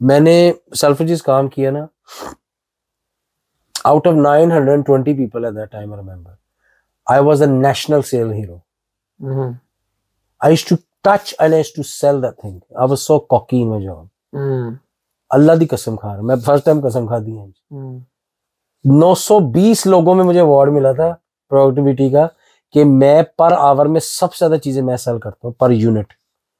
मैंने सेल्फ्रेजिस काम किया ना, out of 920 people at that time, I remember, I was a national sale hero. I used to touch and I used to sell that thing. I was so cocky in my job. अल्लाह दी कसम खा रहा, मैं first time कसम खा दी है। 920 लोगों में मुझे अवार्ड मिला था प्रोडक्टिविटी का कि मैं पर आवर में सबसे ज्यादा चीजें मैं सेल करता हूँ पर यूनिट।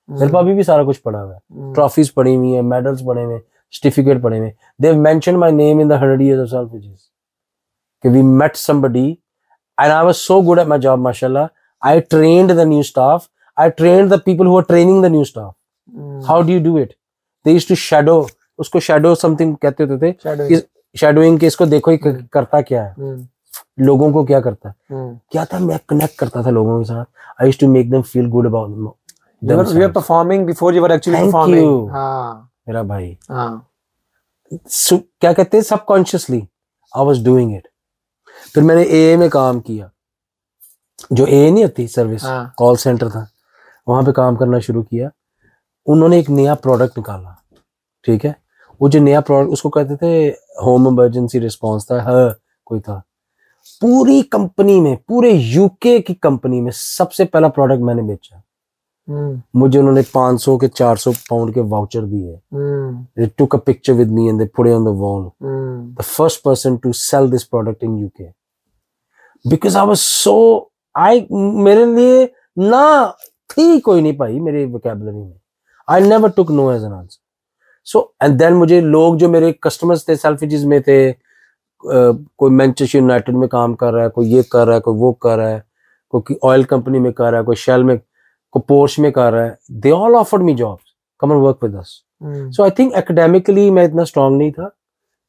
मेरे पास अभी भी सारा कुछ पड़ा हुआ है, ट्रॉफीज पड़ी हुई है, मेडल्स पड़े हुए, सर्टिफिकेट पड़े हुए। They have mentioned my name in the 100 years of Selfridges. We met somebody and I was so good at my job, mashallah. I trained the new staff. I trained the people who were training the new staff. How do you do it? They used to shadow. उसको shadow something कहते होते थे। Shadowing के इसको देखो ये करता क्या है, लोगों को क्या करता है, क्या था, मैं connect करता था लोगों के साथ। I used to make them feel good about them. You were performing before you were actually performing. Thank you. हाँ मेरा भाई। हाँ क्या कहते हैं, subconsciously I was doing it. फिर मैंने AA में काम किया, जो AA नहीं होती सर्विस, कॉल सेंटर था, वहां पे काम करना शुरू किया। उन्होंने एक नया प्रोडक्ट निकाला, ठीक है, वो जो नया प्रोडक्ट उसको कहते थे होम इमरजेंसी रिस्पॉन्स था, कोई था। पूरी कंपनी में, पूरे यूके की कंपनी में सबसे पहला प्रोडक्ट मैंने बेचा। मुझे उन्होंने 500 के 400 पाउंड के वाउचर दिए। They took a picture with me and they put it on the wall. The first person to sell this product in UK. Because I was so, मेरे लिए ना थी कोई नहीं पाई मेरे vocabulary में। I never took no as an answer. So and then मुझे लोग जो मेरे कस्टमर्स थे सेल्फ्रिजेस में थे, कोई मैनचेस्टर यूनाइटेड में काम कर रहा है, कोई ये कर रहा है, कोई वो कर रहा है, कोई ऑयल कंपनी में कर रहा है, कोई शेल में, को पोर्श में कर रहा है, they all offered me jobs, come and work with us. So I think academically मैं इतना strong नहीं था,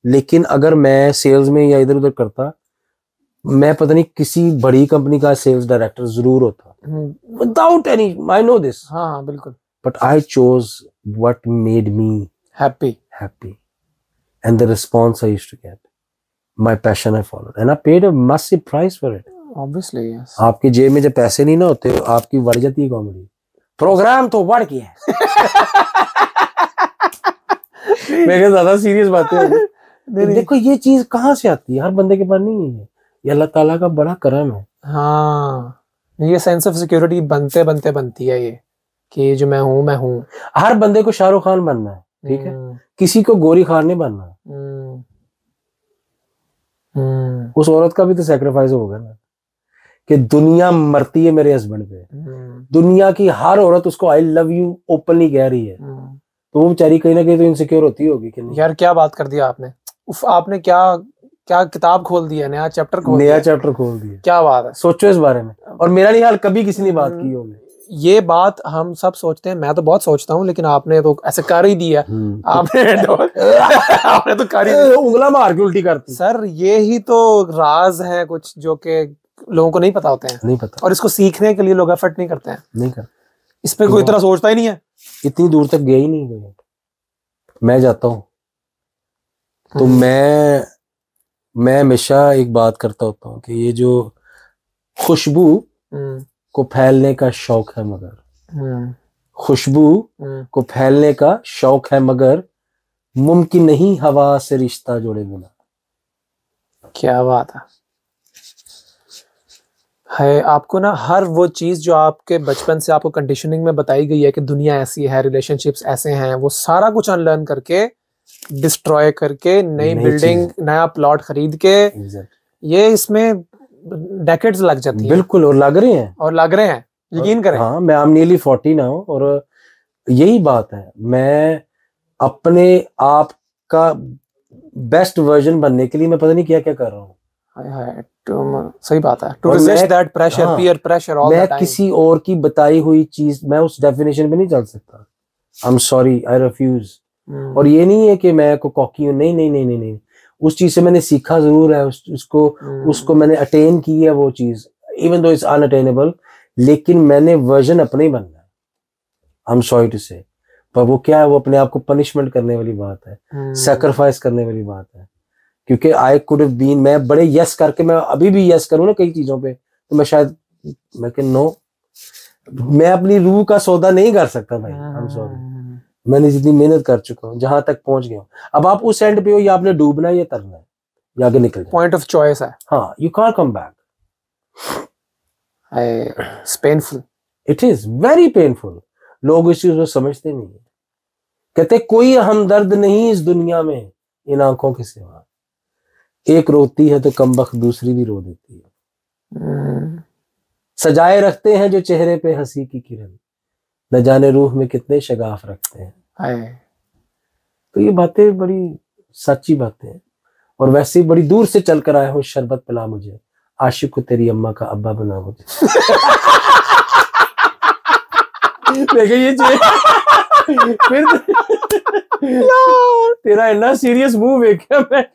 लेकिन अगर मैं सेल्स में या इधर उधर करता, मैं पता नहीं किसी बड़ी कंपनी का सेल्स डायरेक्टर जरूर होता, without any, I know this. हाँ बिल्कुल। But I chose what made me happy and the response I used to get, my passion I followed, and I paid a massive price for it. Obviously, yes. आपकी जेब में जब पैसे नहीं ना होते, आपकी बढ़ जाती है कॉमेडी। प्रोग्राम तो बढ़ गया है। मेरे ज्यादा सीरियस बातें हैं। देखो ये चीज कहाँ से आती है, हर बंदे के पास नहीं है, ये अल्लाह ताला का बड़ा करम है। हाँ, ये सेंस ऑफ सिक्योरिटी बनते बनते बनती है ये, कि जो मैं हूँ। हर बंदे को शाहरुख खान बनना है, ठीक है, किसी को गोरी खान नहीं बनना। उस औरत का भी तो सेक्रीफाइस होगा ना, कि दुनिया मरती है मेरे हस्बैंड पे, दुनिया की हर औरत उसको आई लव यू ओपनली कह रही है, तो वो बेचारी कहीं ना कहीं तो इनसिक्योर होती होगी कि नहीं। यार क्या बात कर दिया आपने, उफ, आपने क्या क्या किताब खोल दिया, नया चैप्टर खोल दिया। क्या बात है, सोचो इस बारे में। और मेरा नहीं हाल कभी किसी ने बात की होगी ये बात, हम सब सोचते हैं, मैं तो बहुत सोचता हूँ, लेकिन आपने तो ऐसे कर ही दिया। आपने तो कर ही दिया, उंगला मार के उल्टी करती। सर ये ही तो राज है कुछ जो कि लोगों को नहीं पता होते हैं, नहीं पता, और इसको सीखने के लिए लोग एफर्ट नहीं करते हैं, नहीं कर, इस पे कोई इतना सोचता ही नहीं है, इतनी दूर तक गया ही नहीं गया। मैं जाता हूँ तो मैं हमेशा एक बात करता होता हूँ कि ये जो खुशबू को फैलने का शौक है, मगर खुशबू को फैलने का शौक है, मगर मुमकिन नहीं हवा से रिश्ता जोड़े बिना। क्या बात है आपको ना, हर वो चीज जो आपके बचपन से आपको कंडीशनिंग में बताई गई है कि दुनिया ऐसी है, रिलेशनशिप्स ऐसे हैं, वो सारा कुछ अनलर्न करके, डिस्ट्रॉय करके, नई बिल्डिंग, नया प्लॉट खरीद के, ये इसमें डेकेड्स लग जाती हैं। बिल्कुल, और लग रहे हैं, यकीन करें। हाँ, मैं am nearly 40 now, और यही बात है, मैं अपने आप का बेस्ट वर्जन बनने के लिए मैं पता नहीं क्या क्या कर रहा हूँ। सही बात है, to resist that pressure, peer pressure all the time. मैं किसी और की बताई हुई चीज, मैं उस डेफिनेशन पे नहीं चल सकता। I am sorry, I refuse. और ये नहीं है कि मैं को कॉकी हूँ, नहीं, उस चीज से मैंने सीखा जरूर है, उसको मैंने अटेन की है वो चीज, इवन दो इट्स अनअटेनेबल, लेकिन मैंने वर्जन अपने ही बनना है। आई एम सॉरी टू से, पर वो क्या है, वो अपने आप को पनिशमेंट करने वाली बात है, सैक्रिफाइस करने वाली बात है। क्योंकि आई कुड हैव बीन, मैं बड़े यस करके, मैं अभी भी यस करूँ ना कई चीजों पे, तो मैं शायद मैं कैन नो, मैं अपनी रूह का सौदा नहीं कर सकता भाई। आई एम सॉरी, मैंने जितनी मेहनत कर चुका हूँ, जहां तक पहुंच गया हूँ, अब आप उस एंड पे हो, या आपने डूबना है या तरना है, या आगे निकल, पॉइंट ऑफ चॉइस है। हाँ, you can't come back. It's painful, it is very painful. लोग इस चीज को समझते नहीं है, कहते कोई हमदर्द नहीं इस दुनिया में इन आंखों के सिवा, एक रोती है तो कमबख्त दूसरी भी रो देती है। सजाए रखते हैं जो चेहरे पे हंसी की किरण, न जाने रूह में कितने शगाफ रखते हैं। तो ये बातें बड़ी सच्ची बातें हैं, और वैसे ही बड़ी दूर से चल कर आया हूँ, शरबत पिला मुझे, आशिक को तेरी अम्मा का अब्बा बना मुझे। देखिए ये फिर तेरा इतना सीरियस मुंह देखा मैं।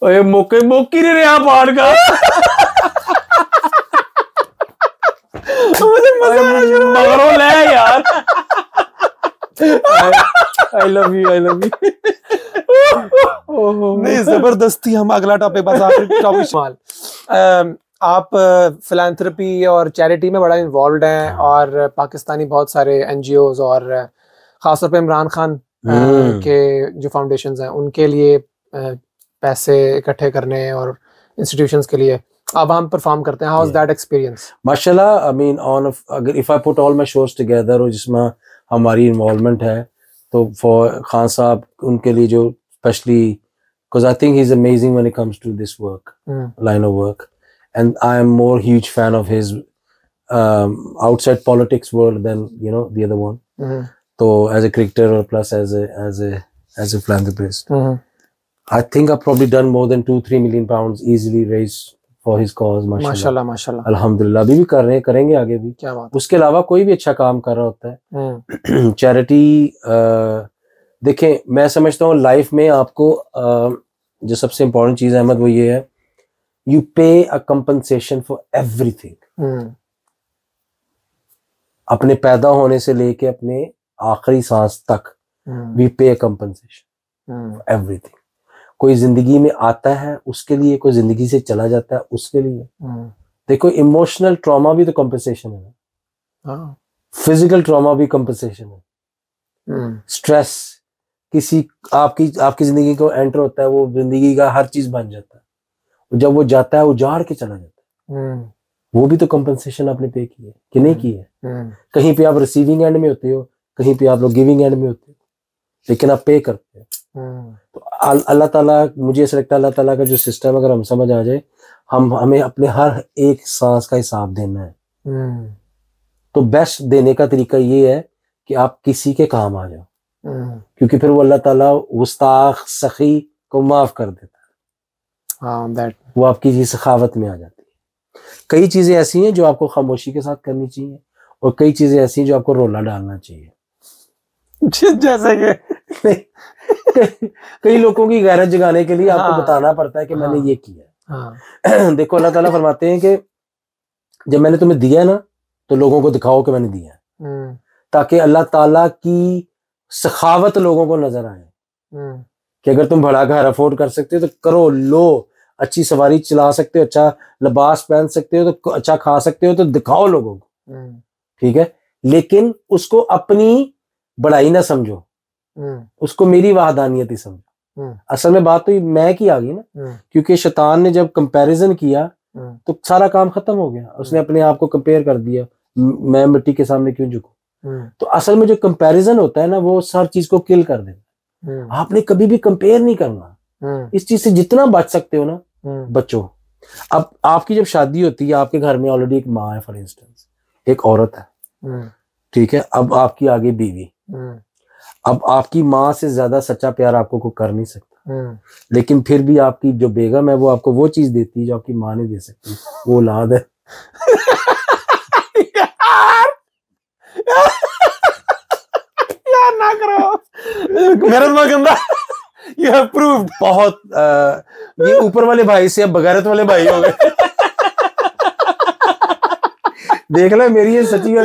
ओए मौकी नहीं रहा पाड़ का। मुझे मगरों ले यार। I love you, I love you। नहीं, जबरदस्ती हम अगला टॉपिक, बस आखिरी टॉपिक। आप फिलैंथ्रोपी और चैरिटी में बड़ा इन्वॉल्व हैं, और पाकिस्तानी बहुत सारे एनजीओज और खासतौर पे इमरान खान के जो फाउंडेशंस हैं उनके लिए पैसे इकट्ठे करने, और इंस्टीट्यूशंस के लिए अब हम परफॉर्म करते हैं। How is that experience? माशाल्लाह, आई मीन अगर if I put all my shows together, और जिसमें हमारी इन्वॉल्वमेंट है, तो फॉर खान साहब उनके लिए जो specially, because I think he is amazing when it comes to this work, line of work, and I am more huge fan of his outside politics world than the other one. So as a cricketer, or plus as a philanthropist, I think I've probably done more than 2-3 million pounds easily raised for his cause. माशाल्लाह अल्हम्दुलिल्लाह, अभी भी कर रहे हैं, करेंगे आगे भी। क्या बात। उसके अलावा कोई भी अच्छा काम कर रहा होता है, चैरिटी देखें, मैं समझता हूँ लाइफ में आपको जो सबसे इम्पोर्टेंट चीज अहमद वो ये है, यू पे अ कंपनसेशन फॉर एवरीथिंग। अपने पैदा होने से लेके अपने आखिरी सांस तक वी पे अ कंपनसेशन फॉर एवरीथिंग। कोई जिंदगी में आता है उसके लिए, कोई जिंदगी से चला जाता है उसके लिए। देखो, इमोशनल ट्रॉमा भी तो कंपनसेशन है ना, फिजिकल ट्रॉमा भी कंपनसेशन है। स्ट्रेस किसी आपकी जिंदगी को एंटर होता है, वो जिंदगी का हर चीज बन जाता है, जब वो जाता है उजाड़ के चला जाता है, वो भी तो कंपनसेशन आपने पे की है कि नहीं की है। कहीं पे आप रिसीविंग एंड में होते हो, कहीं पे आप लोग गिविंग एंड में होते हो, लेकिन आप पे करते हो। तो अल्लाह ताला, मुझे ऐसा लगता है अल्लाह ताला का जो सिस्टम अगर हम समझ आ जाए, हमें अपने हर एक सांस का हिसाब देना है। तो बेस्ट देने का तरीका ये है कि आप किसी के काम आ जाओ, क्योंकि फिर वो अल्लाह ताला गुस्ताख सखी को माफ कर देता है। वो आपकी जी सखावत में आ जाती है। कई चीजें ऐसी हैं जो आपको खामोशी के साथ करनी चाहिए, और कई चीजें ऐसी हैं जो आपको रोला डालना चाहिए। जैसे कि कई लोगों की गैरत जगाने के लिए आपको बताना पड़ता है कि मैंने ये किया। देखो, अल्लाह ताला फरमाते हैं कि जब मैंने तुम्हें दिया ना, तो लोगों को दिखाओ कि मैंने दिया, ताकि अल्लाह ताला की सखावत लोगों को नजर आए। कि अगर तुम बड़ा घर अफोर्ड कर सकते हो तो करो, लो, अच्छी सवारी चला सकते हो, अच्छा लिबास पहन सकते हो, तो अच्छा खा सकते हो, तो दिखाओ लोगों को, ठीक है। लेकिन उसको अपनी बड़ाई ना समझो, उसको मेरी वाहदानियत ही समझो। असल में बात तो मैं की आ गई ना, क्योंकि शैतान ने जब कंपैरिजन किया तो सारा काम खत्म हो गया। उसने अपने आप को कंपेयर कर दिया, मैं मिट्टी के सामने क्यों झुकूं। तो असल में जो कंपैरिजन होता है ना, वो हर चीज को किल कर देता। आपने कभी भी कंपेयर नहीं करना। इस चीज से जितना बच सकते हो ना बचो। अब आपकी जब शादी होती है, आपके घर में ऑलरेडी एक माँ है, फॉर इंस्टेंस एक औरत है, ठीक है। अब आपकी आगे बीवी, अब आपकी माँ से ज्यादा सच्चा प्यार आपको कोई कर नहीं सकता, लेकिन फिर भी आपकी जो बेगम है वो आपको वो चीज देती है जो आपकी माँ नहीं दे सकती, वो औलाद है। यार ना करो मेरा दिमाग गंदा। You have proved। बहुत ये ऊपर वाले भाई से अब बगैरत वाले भाई हो गए। देख ले मेरी ये सच्ची है,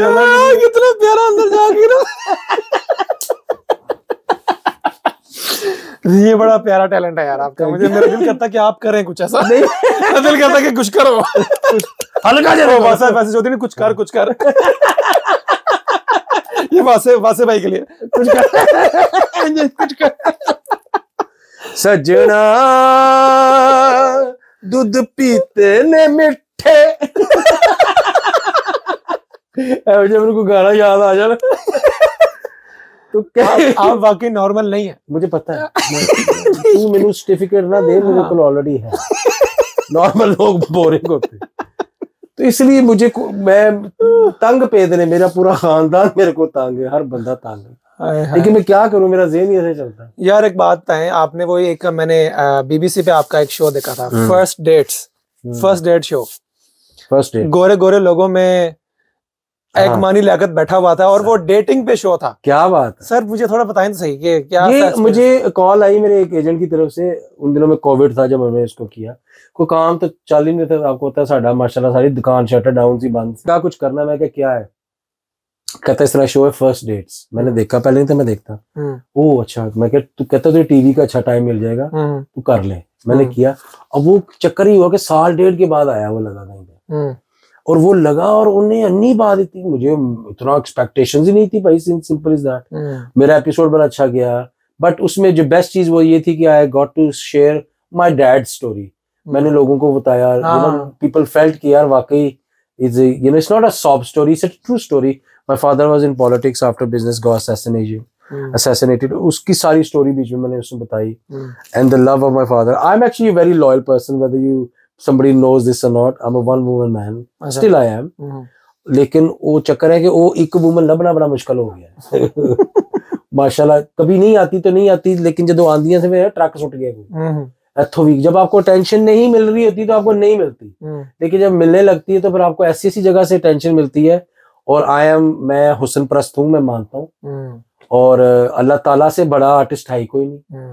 कितना प्यारा अंदर जाके ना। ये बड़ा प्यारा टैलेंट है यार आपका। मुझे मेरा दिल करता कि आप करें कुछ ऐसा। नहीं, दिल करता कि कुछ करो, हल्का जरा वैसे जो दिन कुछ कर। ये वासे भाई के लिए कुछ कर। सजना दूध पीते ने मिठे। जब उनको गाना याद आ जाए तो आप वाकई नॉर्मल नहीं है, मुझे पता है। तू मेनू सर्टिफिकेट ना दे, मेरे को ऑलरेडी है। नॉर्मल लोग बोरिंग होते, तो इसलिए मुझे मैं तंग पे देने, मेरा पूरा खानदान मेरे को तंग है, हर बंदा तंग है, लेकिन मैं क्या करूं, मेरा ज़हन ही ऐसे चलता है। यार एक बात है, आपने वो एक मैंने बीबीसी पे आपका एक शो देखा था, first date show. First date, गोरे गोरे लोगों में एक मानी लियाकत बैठा हुआ था और वो डेटिंग पे शो था। क्या बात है सर, मुझे थोड़ा बताएं तो सही कि क्या। ये मुझे कॉल आई मेरे एक एजेंट की तरफ से, उन दिनों में कोविड था जब मैंने इसको किया, कोई काम तो चल ही नहीं था। आपको पता है साडा माशाल्लाह सारी दुकान शटर डाउन सी बंद, क्या कुछ करना। मैं क्या है, कहता इस तरह शो है फर्स्ट डेट्स। मैंने देखा, पहले नहीं था मैं देखता। ओह अच्छा, मैं तू कहता तुझे टीवी का अच्छा टाइम मिल जाएगा, तू कर ले। मैंने किया, अब वो चक्कर ही हुआ कि साल डेढ़ के बाद आया वो, लगा कहीं पे, और वो लगा, और उन्हें अन्नी बात थी, मुझे इतना एक्सपेक्टेशंस ही नहीं थी भाई, सिंपल इज दैट। मेरा एपिसोड बड़ा अच्छा गया, बट उसमें जो बेस्ट चीज वो ये थी कि I got to share my dad story. मैंने लोगों को बताया, पीपल फेल्ट कि यार वाकई is it's not a sob story, it's a true story. My father was in politics after business got assassinated, उसकी सारी स्टोरी बीच में मैंने उसमें बताई। And the love of my father, I am actually very loyal person, whether you somebody knows this or not, I'm a one woman man, still I am। लेकिन वो चक्कर है कि वो एक वुमन लभना बड़ा मुश्किल हो गया है। माशाल्लाह कभी नहीं आती तो नहीं आती, लेकिन जब आंदियां से मेरा ट्रक सुट गया कोई। जब आपको टेंशन नहीं मिल रही होती तो आपको नहीं मिलती, लेकिन जब मिलने लगती है तो फिर आपको ऐसी ऐसी जगह से टेंशन मिलती है। और मैं हुस्न परस्त हूँ, मैं मानता हूँ, और अल्लाह ताला से बड़ा आर्टिस्ट है ही कोई नहीं।